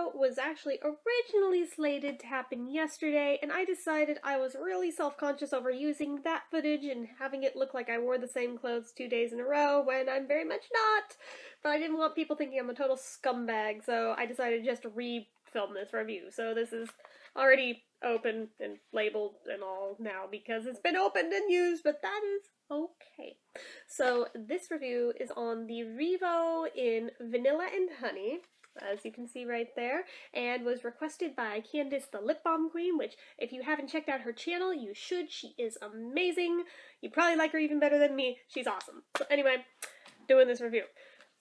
video was actually originally slated to happen yesterday, and I decided I was really self-conscious over using that footage and having it look like I wore the same clothes 2 days in a row when I'm very much not. But I didn't want people thinking I'm a total scumbag, so I decided just to re-film this review. So this is already open and labeled and all now because it's been opened and used, but that is okay. So this review is on the REVO in Vanilla and Honey, as you can see right there, and was requested by Candace the Lip Balm Queen, which if you haven't checked out her channel, you should. She is amazing. You probably like her even better than me. She's awesome. So anyway, doing this review.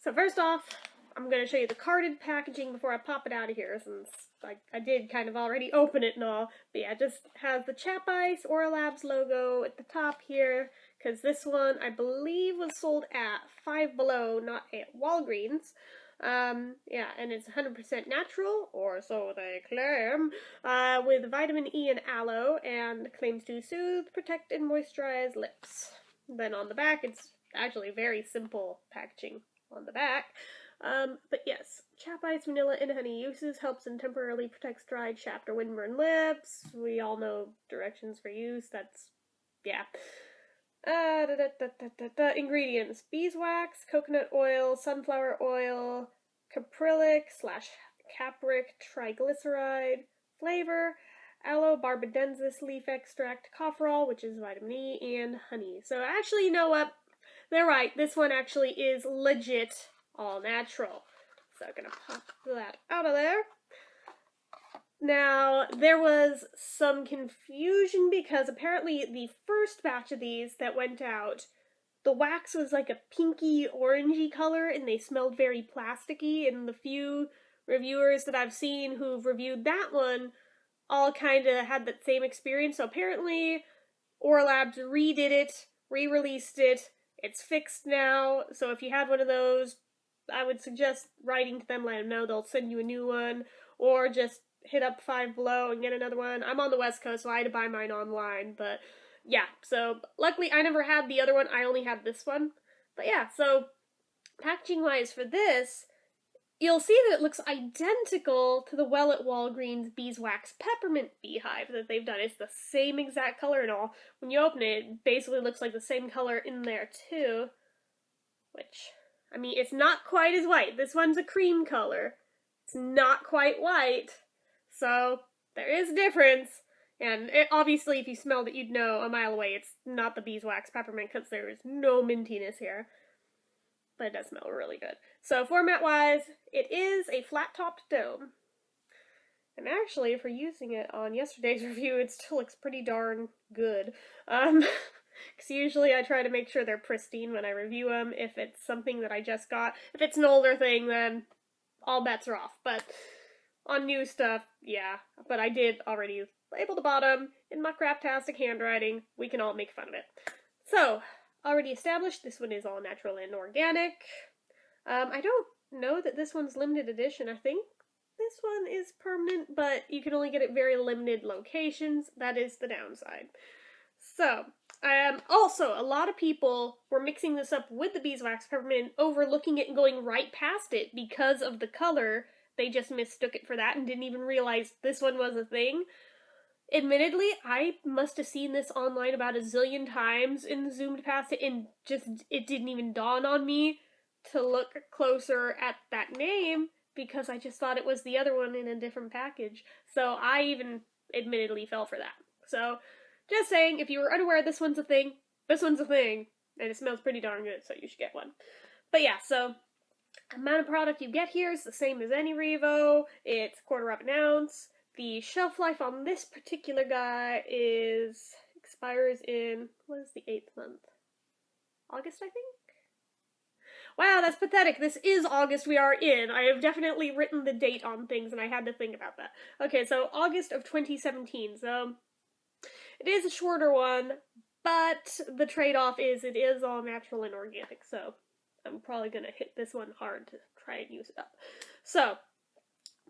So first off, I'm going to show you the carded packaging before I pop it out of here, since I did kind of already open it and all. But yeah, it just has the Chap Ice Aura Labs logo at the top here, because this one, I believe, was sold at Five Below, not at Walgreens. Yeah, and it's 100% natural, or so they claim, with vitamin E and aloe, and claims to soothe, protect, and moisturize lips. Then on the back, it's actually very simple packaging on the back. But yes, Chap Ice Vanilla and Honey uses, helps and temporarily protects dried, chapped, or windburned lips. We all know directions for use, that's, yeah. Ingredients: beeswax, coconut oil, sunflower oil, caprylic / capric triglyceride. Flavor: aloe barbadensis leaf extract, cofferol, which is vitamin E, and honey. So actually, you know what? They're right. This one actually is legit all natural. So I'm gonna pop that out of there. Now, there was some confusion because apparently the first batch of these that went out, the wax was like a pinky orangey color and they smelled very plasticky, and the few reviewers that I've seen who've reviewed that one all kind of had that same experience. So apparently Aura Labs redid it, re-released it, it's fixed now, so if you had one of those, I would suggest writing to them, let them know, they'll send you a new one, or just hit up Five Below and get another one. I'm on the West Coast, so I had to buy mine online, but yeah, so luckily I never had the other one, I only had this one. But yeah, so packaging-wise for this, you'll see that it looks identical to the Well at Walgreens Beeswax Peppermint Beehive that they've done. It's the same exact color and all. When you open it, it basically looks like the same color in there too, which, I mean, it's not quite as white. This one's a cream color. It's not quite white. So, there is a difference, and obviously if you smelled it, you'd know a mile away it's not the beeswax peppermint, because there is no mintiness here. But it does smell really good. So, format-wise, it is a flat-topped dome. And actually, for using it on yesterday's review, it still looks pretty darn good. Because usually I try to make sure they're pristine when I review them, if it's something that I just got. If it's an older thing, then all bets are off. But on new stuff, yeah. But I did already label the bottom in my craptastic handwriting. We can all make fun of it. So, already established, this one is all natural and organic. I don't know that this one's limited edition. I think this one is permanent, but you can only get it very limited locations. That is the downside. So, also, a lot of people were mixing this up with the beeswax peppermint, overlooking it and going right past it because of the color. They just mistook it for that and didn't even realize this one was a thing. Admittedly, I must have seen this online about a zillion times and zoomed past it, and just, it didn't even dawn on me to look closer at that name, because I just thought it was the other one in a different package. So I even admittedly fell for that. So, just saying, if you were unaware this one's a thing, this one's a thing, and it smells pretty darn good, so you should get one. But yeah, so amount of product you get here is the same as any REVO. It's 1/4 of an ounce. The shelf life on this particular guy expires in, what is the 8th month? August, I think? Wow, that's pathetic. This is August we are in. I have definitely written the date on things and I had to think about that. Okay, so August of 2017, so it is a shorter one, but the trade-off is it is all natural and organic, so I'm probably gonna hit this one hard to try and use it up. So,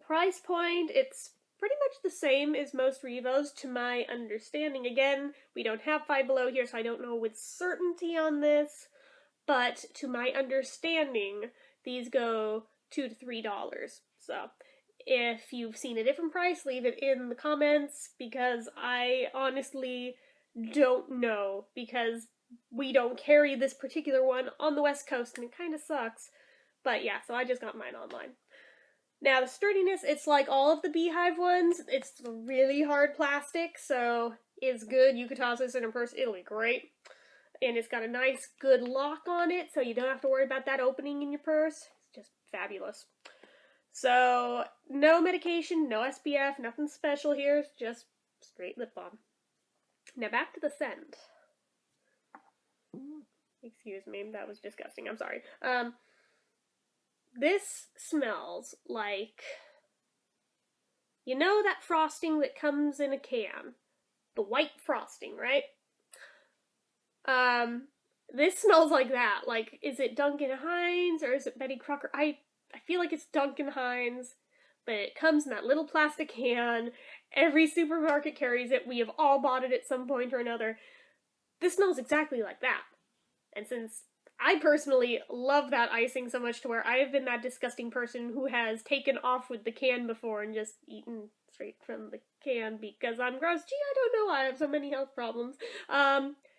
price point, it's pretty much the same as most REVOs to my understanding. Again, we don't have Five Below here, so I don't know with certainty on this, but to my understanding, these go $2 to $3. So, If you've seen a different price, leave it in the comments, because I honestly don't know, because we don't carry this particular one on the West Coast and it kind of sucks. But yeah, so I just got mine online. Now the sturdiness, it's like all of the Beehive ones. It's really hard plastic, so it's good. You could toss this in a purse, it'll be great. And it's got a nice, good lock on it, so you don't have to worry about that opening in your purse. It's just fabulous. So, no medication, no SPF, nothing special here. It's just straight lip balm. Now back to the scent. Excuse me, that was disgusting. I'm sorry. This smells like, you know that frosting that comes in a can? The white frosting, right? This smells like that. Like, is it Duncan Hines or is it Betty Crocker? I feel like it's Duncan Hines, but it comes in that little plastic can. Every supermarket carries it. We have all bought it at some point or another. This smells exactly like that. And since I personally love that icing so much to where I have been that disgusting person who has taken off with the can before and just eaten straight from the can because I'm gross. Gee, I don't know, I have so many health problems.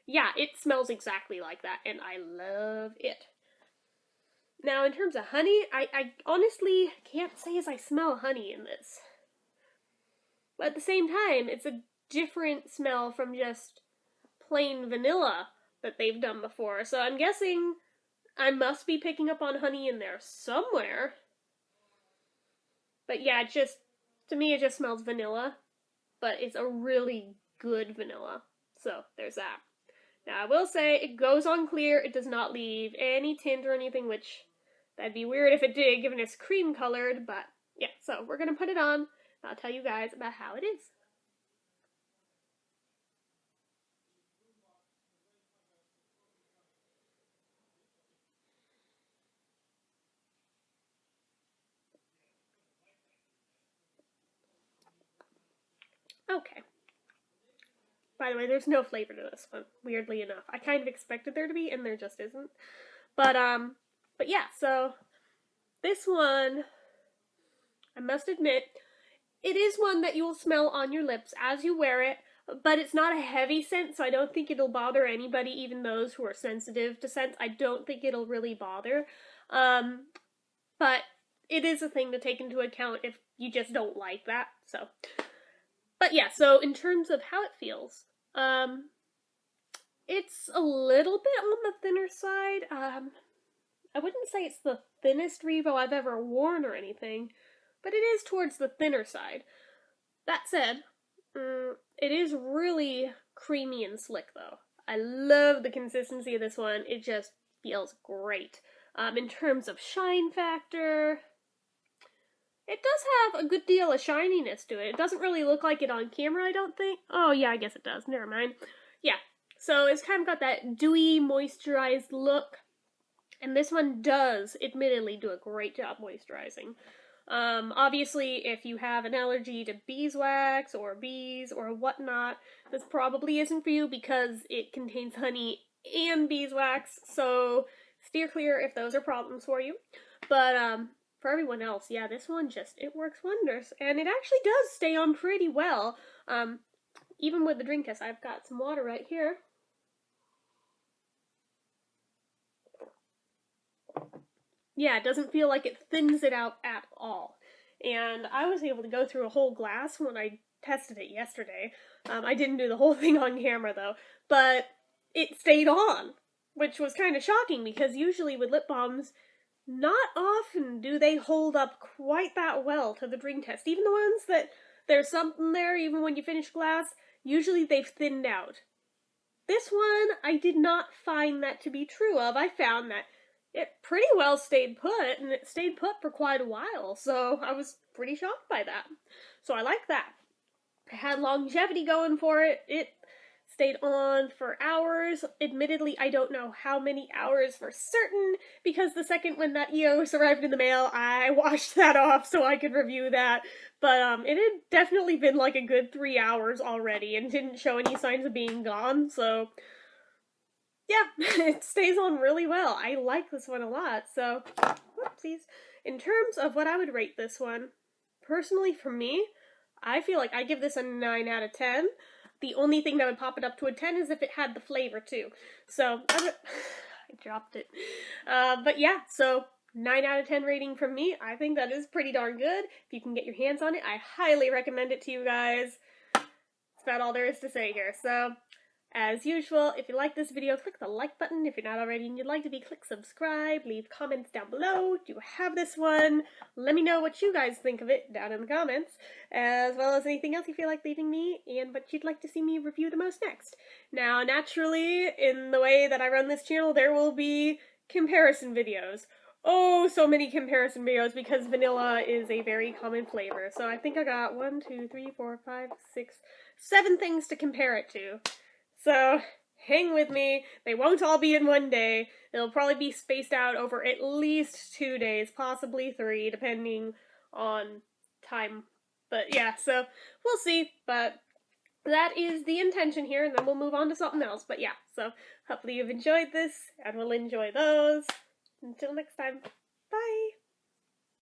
Yeah, it smells exactly like that, and I love it. Now, in terms of honey, I honestly can't say as I smell honey in this. But at the same time, it's a different smell from just plain vanilla that they've done before. So I'm guessing I must be picking up on honey in there somewhere. But yeah, to me it just smells vanilla. But it's a really good vanilla. So there's that. Now I will say, it goes on clear. It does not leave any tint or anything, which that'd be weird if it did, given it's cream colored. But yeah, so we're gonna put it on. I'll tell you guys about how it is. Okay. By the way, there's no flavor to this one, weirdly enough. I kind of expected there to be, and there just isn't. But yeah, so this one, I must admit, it is one that you will smell on your lips as you wear it, but it's not a heavy scent, so I don't think it'll bother anybody, even those who are sensitive to scents. I don't think it'll really bother. But it is a thing to take into account if you just don't like that, so. But yeah, so in terms of how it feels, it's a little bit on the thinner side. I wouldn't say it's the thinnest REVO I've ever worn or anything, but it is towards the thinner side. That said, it is really creamy and slick though. I love the consistency of this one. It just feels great. In terms of shine factor, it does have a good deal of shininess to it. It doesn't really look like it on camera, I don't think. Oh yeah, I guess it does. Never mind. Yeah, so it's kind of got that dewy, moisturized look. And this one does, admittedly, do a great job moisturizing. Obviously, if you have an allergy to beeswax or bees or whatnot, this probably isn't for you because it contains honey and beeswax, so steer clear if those are problems for you. But, for everyone else, yeah, this one it works wonders. And it actually does stay on pretty well. Even with the drink test, I've got some water right here. Yeah, it doesn't feel like it thins it out at all. And I was able to go through a whole glass when I tested it yesterday. I didn't do the whole thing on camera though, but it stayed on, which was kind of shocking because usually with lip balms, not often do they hold up quite that well to the drink test. Even the ones that there's something there even when you finish glass, usually they've thinned out. This one, I did not find that to be true of. I found that it pretty well stayed put, and it stayed put for quite a while, so I was pretty shocked by that. So I like that. It had longevity going for it. It stayed on for hours. Admittedly, I don't know how many hours for certain, because the second when that EOS arrived in the mail, I washed that off so I could review that. But it had definitely been like a good 3 hours already and didn't show any signs of being gone, so yeah, it stays on really well. I like this one a lot, so whoopsies. In terms of what I would rate this one, personally for me, I feel like I give this a 9 out of 10. The only thing that would pop it up to a 10 is if it had the flavor too. So, I dropped it. But yeah, so 9 out of 10 rating from me. I think that is pretty darn good. If you can get your hands on it, I highly recommend it to you guys. That's about all there is to say here. So, as usual, if you like this video, click the like button. If you're not already and you'd like to be, click subscribe. Leave comments down below. Do you have this one? Let me know what you guys think of it down in the comments, as well as anything else you feel like leaving me and what you'd like to see me review the most next. Now, naturally, in the way that I run this channel, there will be comparison videos. Oh, so many comparison videos because vanilla is a very common flavor. So I think I got 1, 2, 3, 4, 5, 6, 7 things to compare it to. So, hang with me. They won't all be in one day. They'll probably be spaced out over at least 2 days, possibly 3, depending on time. But yeah, so we'll see. But that is the intention here, and then we'll move on to something else. But yeah, so hopefully you've enjoyed this, and we'll enjoy those. Until next time.